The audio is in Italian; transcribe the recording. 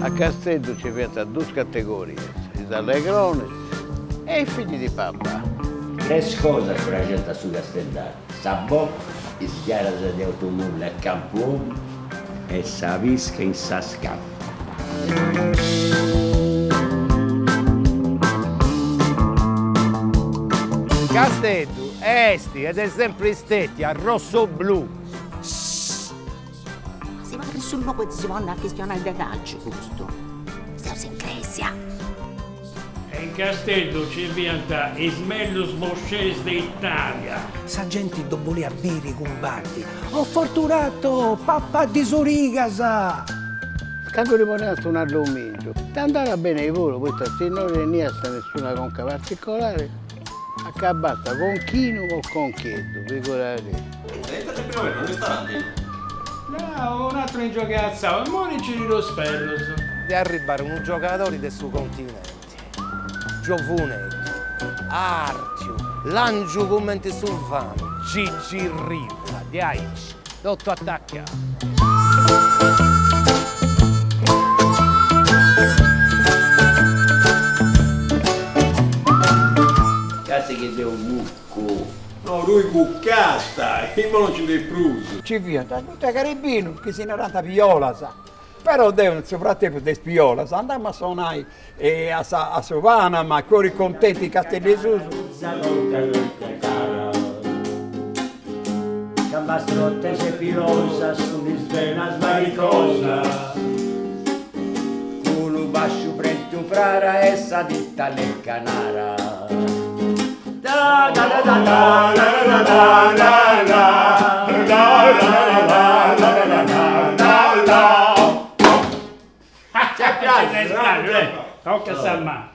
A Castello ci pensa a due categorie, gli allegroni e i figli di papà. Tre cose per la gente su Castellano. Sabò, le schiere di automobili a Campuone e sa visca in sa scaffa. Castello, esti ed è sempre stetti a rosso-blu. Si va sul luogo si può andare a questionare il calcio, questo. Stiamo in Grecia. E in Castello ci viene il smello smoscese d'Italia. Sa gente non voleva bere i combatti. Ho fortunato, papà di Surigasa. Quando rimaneva un alluminio, ti andava bene il volo, questa signora non è nessuna conca particolare, accabata con chino o con chietto, figurati. Entrate prima per un ristorante. No, un altro in giocazza, morici di lo sferro. Di arrivare un giocatore del suo continente. Giovunetto, Artio, Langiu commenti sul fame, Gigi Riva, di Aici, tutto attaccato. Cazzo che deu un mucco. No, lui cuccasta, e non ci dei pruso. Ci via, da tutta Caribino, che si ne rata viola, sa. Però nel frattempo di spiola, sa, andiamo a suonare a Sovana, ma cuori contenti Castellesuso. Cambastrotte se pilosa, su di svena svaricosa. Ulu basciu prentu frara, essa ditta le canara. Da da da da da da da da da da da da da da da. C'è piace, tocca a San Marco.